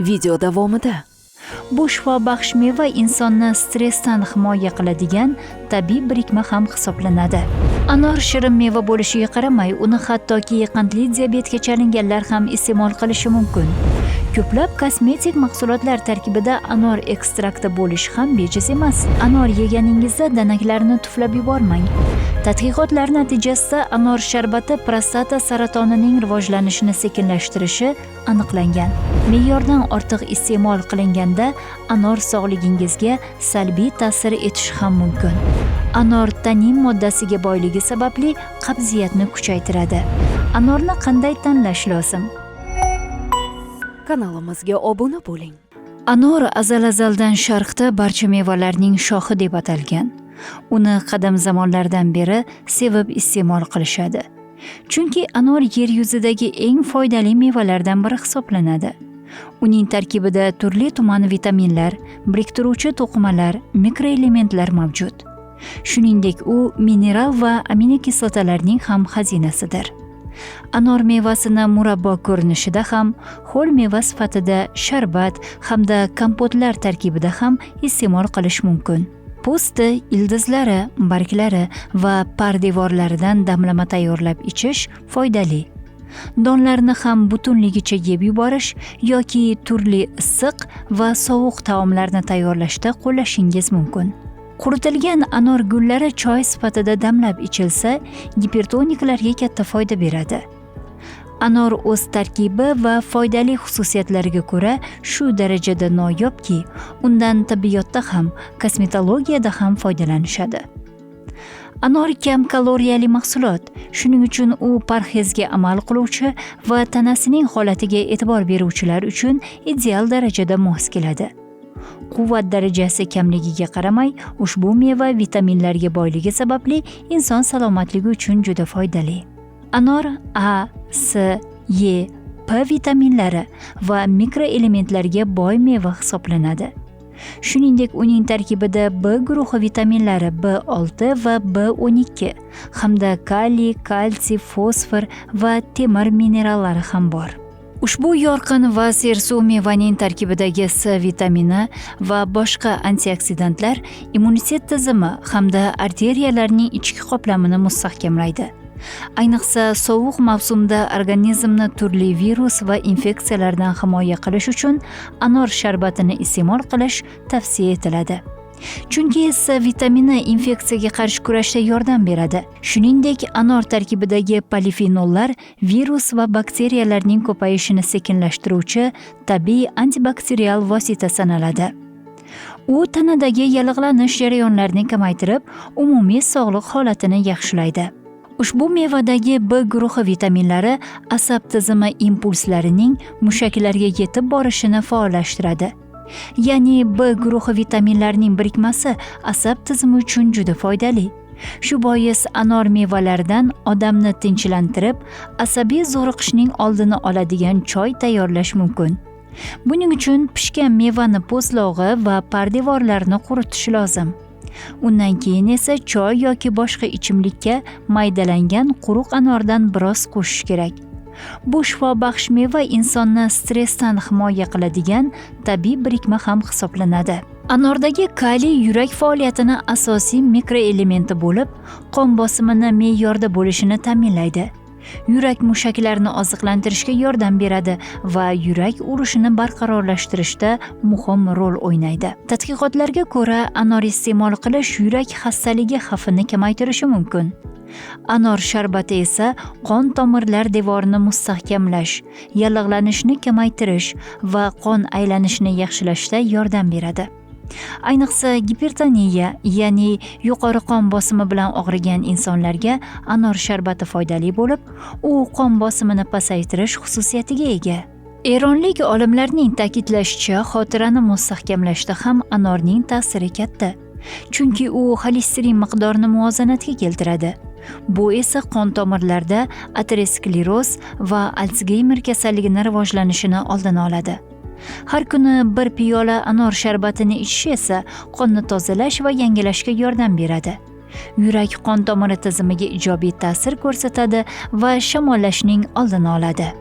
Video davomida Bu shifobaxsh meva insonni stressdan himoya qiladigan tabiiy birikma ham hisoblanadi. Anor shirin meva bo'lishiga qaramay, uni hattoki qandli diabetga chalinganlar ham iste'mol qilishi mumkin. Ko'plab kosmetik mahsulotlar tarkibida anor ekstrakti bo'lishi ham bejiz emas. Anor yeganingizda danaklarni tuflab yubormang. Tadqiqotlar natijasida anor sharbati prostata saratonining rivojlanishini sekinlashtirishi aniqlangan. Me'yordan ortiq iste'mol qilinganda anor sog'ligingizga salbiy ta'sir etishi ham mumkin. Anor tanin moddasiga boyligi sababli qabziyatni kuchaytiradi. Anorni qanday tanlash lozim? kanalimizga obuna bo'ling. Anor azal-azaldan sharqda barcha mevalarning shohi deb atalgan. Uni qadim zamonlardan beri sevib iste'mol qilishadi. Chunki anor yer yuzidagi eng foydali mevalardan biri hisoblanadi. Uning tarkibida turli-tuman vitaminlar, biriktiruvchi to'qimalar, mikroelementlar mavjud. Shuningdek, u mineral va aminokislotalarning ham xazinasidir. Anor mevasini murabbo ko'rinishida ham, ho'l meva sifatida, sharbat hamda kompotlar tarkibida ham iste'mol qilish mumkin. Po'sti, ildizlari, barglari va pardevorlaridan damlama tayyorlab ichish foydali. Donlarni ham butunligicha yeb yuborish yoki turli issiq va sovuq taomlarni tayyorlashda qo'llashingiz mumkin. Quritilgan anor gullari choy sifatida damlab ichilsa, gipertoniklarga katta foyda beradi. Anor o'z tarkibi va foydali xususiyatlariga ko'ra shu darajada noyobki, undan tibbiyotda ham, kosmetologiyada ham foydalanishadi. Anor kam kaloriyali mahsulot, shuning uchun u parhezga amal qiluvchi va tanasining holatiga e'tibor beruvchilar uchun ideal darajada mos keladi. Quvvat darajasi kamligiga qaramay, ushbu meva vitaminlarga boyligi sababli inson salomatligi uchun juda foydali. Anor A, C, E, P vitaminlari va mikroelementlarga boy meva hisoblanadi. Shuningdek, uning tarkibida B guruhi vitaminlari B6 va B12 hamda kaliy, kalsiy, fosfor va temir minerallari ham bor. Ushbu yorqin va sersuv mevaning tarkibidagi C vitamini va boshqa antioksidantlar immunitet tizimi hamda arteriyalarning ichki qoplamini mustahkamlaydi. Ayniqsa sovuq mavsumda organizmni turli virus va infeksiyalardan himoya qilish uchun anor sharbatini iste'mol qilish tavsiya etiladi. Chunki C vitamini infeksiyaga qarshi kurashda yordam beradi. Shuningdek, anor tarkibidagi polifenollar virus va bakteriyalarning ko'payishini sekinlashtiruvchi tabiiy antibakterial vosita sanaladi. U tanadagi yallig'lanish jarayonlarini kamaytirib, umumiy sog'liq holatini yaxshilaydi. Ushbu mevadagi B guruhi vitaminlari asab tizimi impulslarining mushaklarga yetib borishini faollashtiradi. Ya'ni B guruhi vitaminlarining birikmasi asab tizimi uchun juda foydali. Shu bois anor mevalaridan odamni tinchlantirib, asabiy zo'riqishning oldini oladigan choy tayyorlash mumkin. Buning uchun pishgan mevani po'stlog'i va pardevorlarini quritish lozim. Undan keyin esa choy yoki boshqa ichimlikka maydalangan quruq anordan biroz qo'shish kerak. Bu shifobaxsh meva insonni stressdan himoya qiladigan tabiiy birikma ham hisoblanadi. Anordagi kaliy yurak faoliyatini asosiy mikroelementi bo'lib, qon bosimini me'yorda bo'lishini ta'minlaydi. Yurak mushaklarini oziqlantirishga yordam beradi va yurak urishini barqarorlashtirishda muhim rol o'ynaydi. Tadqiqotlarga ko'ra, anor iste'mol qilish yurak xastaligi xavfini kamaytirishi mumkin. Anor sharbati esa qon tomirlar devorini mustahkamlash, yallig'lanishni kamaytirish va qon aylanishini yaxshilashda yordam beradi. Ayniqsa gipertoniya, ya'ni yuqori qon bosimi bilan og'rigan insonlarga anor sharbati foydali bo'lib, u qon bosimini pasaytirish xususiyatiga ega. Eronlik olimlarning ta'kidlashicha, xotirani mustahkamlashda ham anorning ta'siri katta. Chunki u xolesterin miqdorini muvozanatga keltiradi. Bu esa qon tomirlarida ateroskleroz va Alsgeymer kasalligini rivojlanishini oldini oladi. Har kuni bir piyola anor sharbatini ichish esa qonni tozalash va yangilashga yordam beradi. Yurak qon tomiri tizimiga ijobiy ta'sir ko'rsatadi va shamollashning oldini oladi.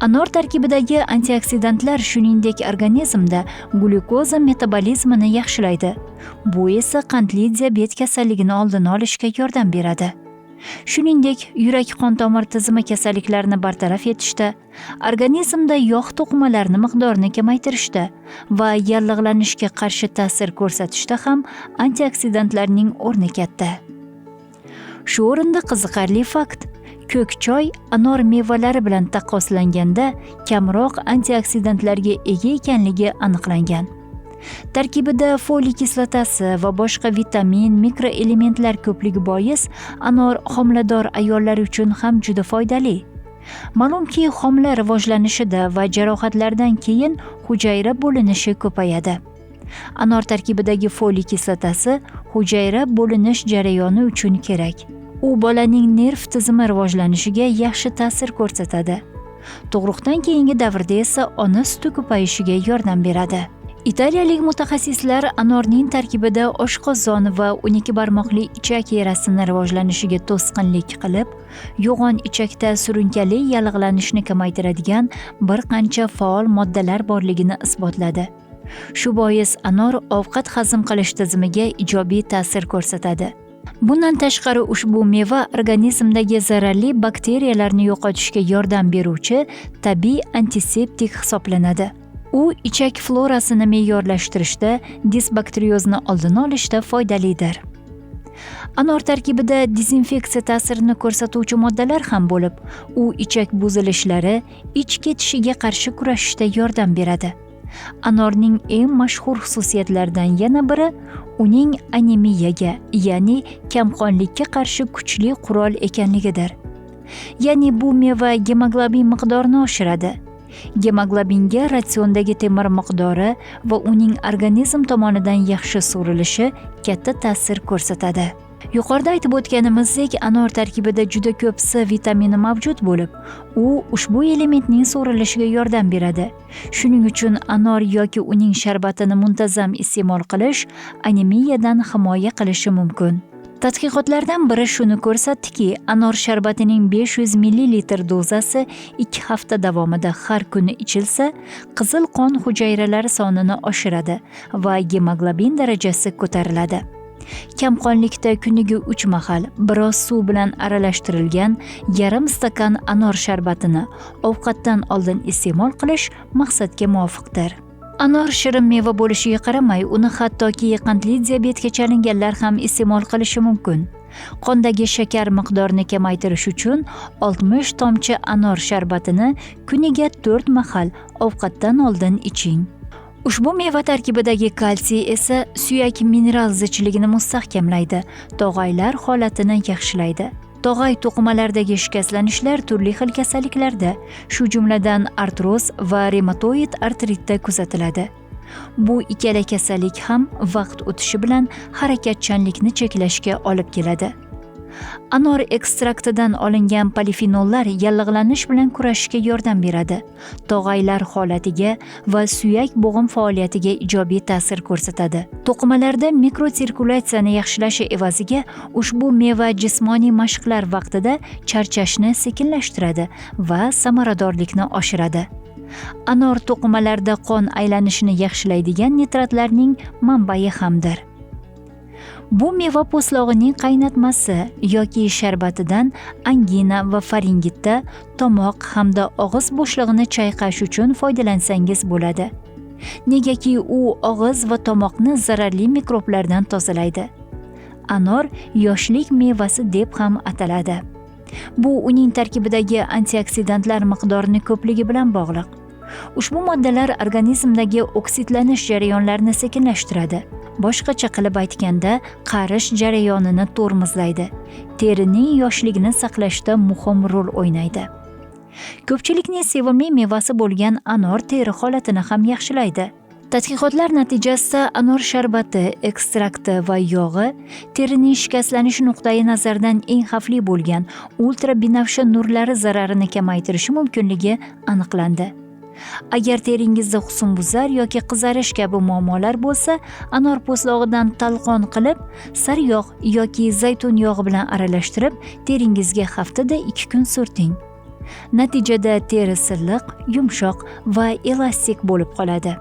Anor tarkibidagi antioksidantlar shuningdek organizmda glyukoza metabolizmini yaxshilaydi. Bu esa qandli diabet kasalligini oldini olishga yordam beradi. Shuningdek, yurak-qon tomir tizimi kasalliklarini bartaraf etishda, organizmda yog' to'qimalarini miqdorini kamaytirishda va yallig'lanishga qarshi ta'sir ko'rsatishda ham antioksidantlarning o'rni katta. Shu o'rinda qiziqarli fakt: ko'k choy anor mevalari bilan taqqoslanganda kamroq antioksidantlarga ega ekanligi aniqlangan. Tarkibida folik kislotasi va boshqa vitamin, mikroelementlar ko'pligi bois anor homilador ayollar uchun ham juda foydali. Ma'lumki, homila rivojlanishida va jarohatlardan keyin hujayra bo'linishi ko'payadi. Anor tarkibidagi folik kislotasi hujayra bo'linish jarayoni uchun kerak. U bolaning nerv tizimi rivojlanishiga yaxshi ta'sir ko'rsatadi. Tug'ruqdan keyingi davrda esa ona suti ko'payishiga yordam beradi. Italiyalik mutaxassislar anorning tarkibida oshqozon va 12 barmoqli ichak yarasini rivojlanishiga to'sqinlik qilib, yo'g'on ichakda surunkali yallig'lanishni kamaytiradigan bir qancha faol moddalar borligini isbotladi. Shu bois anor ovqat hazm qilish tizimiga ijobiy ta'sir ko'rsatadi. Bundan tashqari ushbu meva organizmdagi zararli bakteriyalarni yo'qotishga yordam beruvchi tabiiy antiseptik hisoblanadi. U ichak florasini me'yorlashtirishda, disbakteriozni oldini olishda foydalidir. Anor tarkibida dezinfeksiya ta'sirini ko'rsatuvchi moddalar ham bo'lib, u ichak buzilishlari, ich ketishiga qarshi kurashishda yordam beradi. Anorning eng mashhur xususiyatlaridan yana biri uning anemiyaga, ya'ni kamqonlikka qarshi kuchli qurol ekanligidir. Ya'ni bu meva gemoglobin miqdorini oshiradi. Gemoglobinga ratsiondagi temir miqdori va uning organizm tomonidan yaxshi so'rilishi katta ta'sir ko'rsatadi. Yuqorida aytib o'tganimizdek, anor tarkibida juda ko'p C vitamini mavjud bo'lib, u ushbu elementning so'rilishiga yordam beradi. Shuning uchun anor yoki uning sharbatini muntazam iste'mol qilish anemiyadan himoya qilishi mumkin. Tadqiqotlardan biri shuni ko'rsatdiki, anor sharbatining 500 ml dozasi 2 hafta davomida har kuni ichilsa, qizil qon hujayralari sonini oshiradi va gemoglobin darajasi ko'tariladi. Kamqonlikda kuniga 3 mahal biroz suv bilan aralashtirilgan yarim stakan anor sharbatini ovqatdan oldin iste'mol qilish maqsadga muvofiqdir. Anor shirin meva bo'lishiga qaramay, uni hattoki qandli diabetga chalinganlar ham iste'mol qilishi mumkin. Qondagi shakar miqdorini kamaytirish uchun 60 tomchi anor sharbatini kuniga 4 mahal ovqatdan oldin iching. Ushbu meva tarkibidagi kalsiy esa suyak mineral zichligini mustahkamlaydi, tog'aylar holatini yaxshilaydi. Tog'ay to'qimalaridagi shikastlanishlar turli xil kasalliklarda, shu jumladan artroz va reumatoid artritda kuzatiladi. Bu ikkala kasallik ham vaqt o'tishi bilan harakatchanlikni cheklashga olib keladi. Anor ekstraktidan olingan polifenollar yallig'lanish bilan kurashishga yordam beradi. Tog'aylar holatiga va suyak bo'g'im faoliyatiga ijobiy ta'sir ko'rsatadi. To'qimalarda mikrotsirkulyatsiyani yaxshilashi evaziga ushbu meva jismoniy mashqlar vaqtida charchashni sekinlashtiradi va samaradorlikni oshiradi. Anor to'qimalarda qon aylanishini yaxshilaydigan nitratlarning manbai hamdir. Bu meva po'stlog'ining qaynatmasi yoki sharbatidan angina va faringitda tomoq hamda og'iz bo'shlig'ini chayqash uchun foydalansangiz bo'ladi. Negaki u og'iz va tomoqni zararli mikroblardan tozalaydi. Anor yoshlik mevasi deb ham ataladi. Bu uning tarkibidagi antioksidantlar miqdorining ko'pligi bilan bog'liq. Ushbu moddalar organizmdagi oksidlanish jarayonlarini sekinlashtiradi. Boshqacha qilib aytganda, qarish jarayonini tormozlaydi. Terining yoshligini saqlashda muhim rol o'ynaydi. Ko'pchilikning sevimli mevasi bo'lgan anor teri holatini ham yaxshilaydi. Tadqiqotlar natijasida anor sharbati, ekstrakti va yog'i terining shikastlanish nuqtai nazaridan eng xavfli bo'lgan ultrabinafsha nurlari zararini kamaytirishi mumkinligi aniqlandi. Agar teringizda husnbuzar yoki qizarish kabi muammolar bo'lsa, anor po'stlog'idan talqon qilib, saryog' yoki zaytun yog'i bilan aralashtirib, teringizga haftada 2 kun surting. Natijada teri silliq, yumshoq va elastik bo'lib qoladi.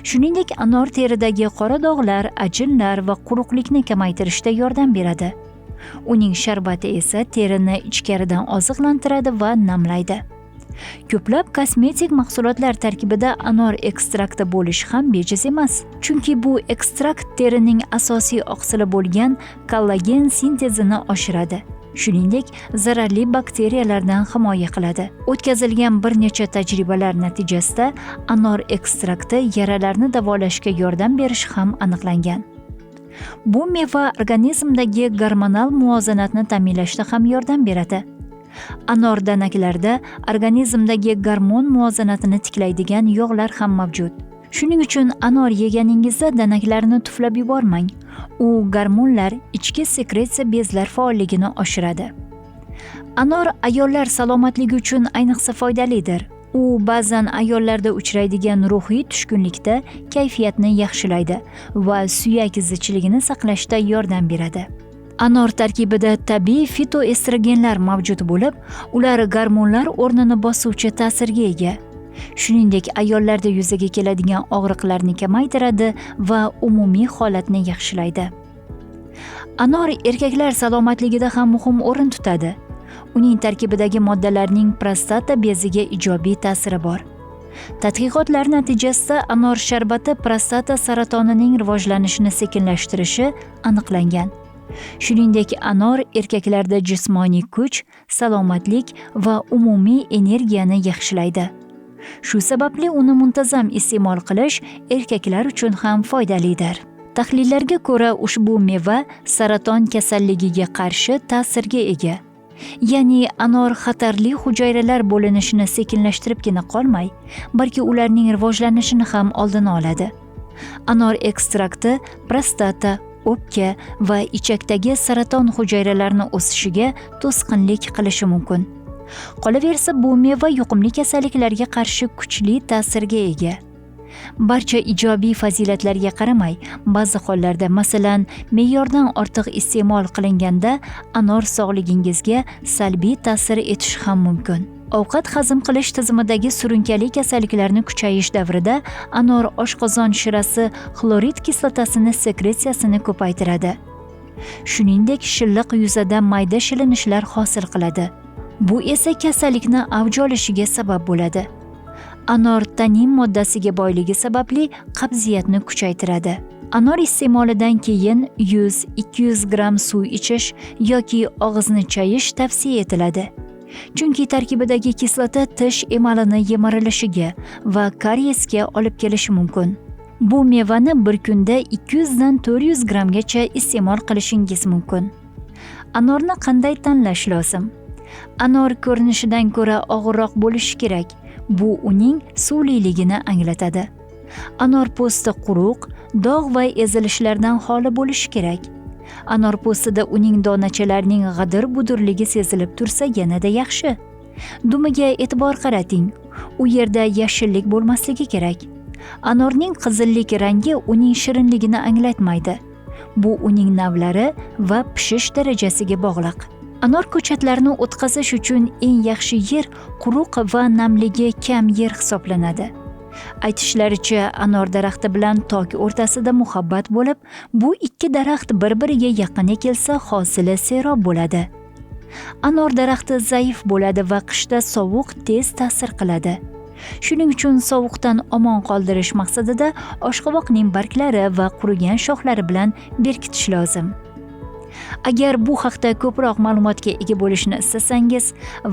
Shuningdek, anor teridagi qora dog'lar, ajinlar va quruqlikni kamaytirishda yordam beradi. Uning sharbati esa terini ichkaridan oziqlantiradi va namlaydi. Ko'plab kosmetik mahsulotlar tarkibida anor ekstrakti bo'lishi ham bejiz emas. Chunki bu ekstrakt terining asosiy oqsili bo'lgan kollagen sintezini oshiradi. Shuningdek, zararli bakteriyalardan himoya qiladi. O'tkazilgan bir necha tajribalar natijasida anor ekstrakti yaralarni davolashga yordam berishi ham aniqlangan. Bu meva organizmdagi gormonal muvozanatni ta'minlashda ham yordam beradi. Anor danaklarida organizmdagi gormon muvozanatini tiklaydigan yog'lar ham mavjud. Shuning uchun anor yeganingizda danaklarni tuflab yubormang. U gormonlar ichki sekretsiya bezlar faolligini oshiradi. Anor ayollar salomatligi uchun ayniqsa foydalidir. U ba'zan ayollarda uchraydigan ruhiy tushkunlikda kayfiyatni yaxshilaydi va suyak zichligini saqlashda yordam beradi. Anor tarkibida tabiiy fitoestrogenlar mavjud bo'lib, ular gormonlar o'rnini bosuvchi ta'sirga ega. Shuningdek, ayollarda yuzaga keladigan og'riqlarni kamaytiradi va umumiy holatni yaxshilaydi. Anor erkaklar salomatligida ham muhim o'rin tutadi. Uning tarkibidagi moddalarning prostata beziga ijobiy ta'siri bor. Tadqiqotlar natijasida anor sharbati prostata saratonining rivojlanishini sekinlashtirishi aniqlangan. Shuningdek, anor erkaklarda jismoniy kuch, salomatlik va umumiy energiyani yaxshilaydi. Shu sababli uni muntazam iste'mol qilish erkaklar uchun ham foydalidir. Tahlillarga ko'ra, ushbu meva saraton kasalligiga qarshi ta'sirga ega. Ya'ni anor xatarli hujayralar bo'linishini sekinlashtiribgina qolmay, balki ularning rivojlanishini ham oldini oladi. Anor ekstrakti prostata, o'pka va ichakdagi saraton hujayralarini o'sishiga to'sqinlik qilishi mumkin. Qolaversa, bu meva yuqumli kasalliklarga qarshi kuchli ta'sirga ega. Barcha ijobiy fazilatlarga qaramay, ba'zi hollarda, masalan, me'yordan ortiq iste'mol qilinganda anor sog'ligingizga salbiy ta'sir etishi ham mumkin. Ovqat hazm qilish tizimidagi surunkali kasalliklarni kuchayish davrida anor oshqozon shirasi xlorid kislotasini sekretsiyasini ko'paytiradi. Shuningdek, shilliq yuzada mayda shilinishlar hosil qiladi. Bu esa kasallikni avj olishiga sabab bo'ladi. Anor tanin moddasiga boyligi sababli qabziyatni kuchaytiradi. Anor iste'molidan keyin 100-200 gram suv ichish yoki og'izni chayish tavsiya etiladi. Chunki tarkibidagi kislota tish emalini yemirilishiga va kariyesga olib kelishi mumkin. Bu mevani bir kunda 200 dan 400 gramgacha iste'mol qilishingiz mumkin. Anorni qanday tanlash lozim? Anor ko'rinishidan ko'ra og'irroq bo'lishi kerak. Bu uning suvliligini anglatadi. Anor po'sti quruq, dog' va ezilishlardan xoli bo'lishi kerak. Anor po'stida uning donachalarining g'adir-budurligi sezilib tursa yanada yaxshi. Dumiga e'tibor qarating. U yerda yashillik bo'lmasligi kerak. Anorning qizillik rangi uning shirinligini anglatmaydi. Bu uning navlari va pishish darajasiga bog'liq. Anor ko'chatlarini o'tqazish uchun eng yaxshi yer quruq va namligi kam yer hisoblanadi. Aytishlaricha, anor daraxti bilan tok o'rtasida muhabbat bo'lib, bu ikki daraxt bir-biriga yaqin ekilsa hosili serob bo'ladi. Anor daraxti zaif bo'ladi va qishda sovuq tez ta'sir qiladi. Shuning uchun sovuqdan omon qoldirish maqsadida oshqovoqning barglari va qurigan shoxlari bilan berkitish lozim. Agar bu haqda ko'proq ma'lumotga ega bo'lishni istasangiz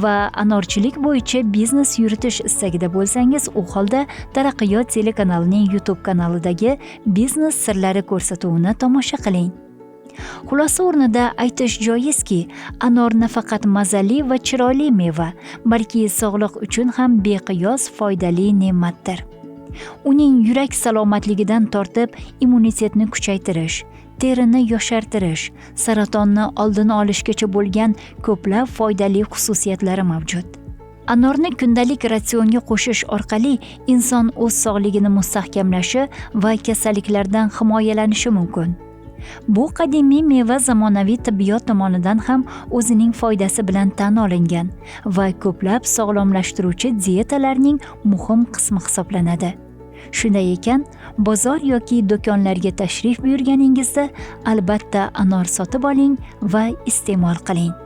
va anorchilik bo'yicha biznes yuritish istagida bo'lsangiz, u holda Taraqqiyot telekanalining YouTube kanalidagi biznes sirlari ko'rsatuvini tomosha qiling. Xulosa o'rnida aytish joizki, anor nafaqat mazali va chiroyli meva, balki sog'liq uchun ham beqiyos foydali ne'matdir. Uning yurak salomatligidan tortib immunitetni kuchaytirish, terini yoshartirish, saratonni oldini olishgacha bo'lgan ko'plab foydali xususiyatlari mavjud. Anorni kundalik ratsionga qo'shish orqali inson o'z sog'ligini mustahkamlashi va kasalliklardan himoyalanishi mumkin. Bu qadimiy meva zamonaviy tibbiyot tomonidan ham o'zining foydasi bilan tan olingan va ko'plab sog'lomlashtiruvchi diyetalarning muhim qismi hisoblanadi. Shunday ekan, bozor yoki do'konlarga tashrif buyurganingizda albatta anor sotib oling va iste'mol qiling.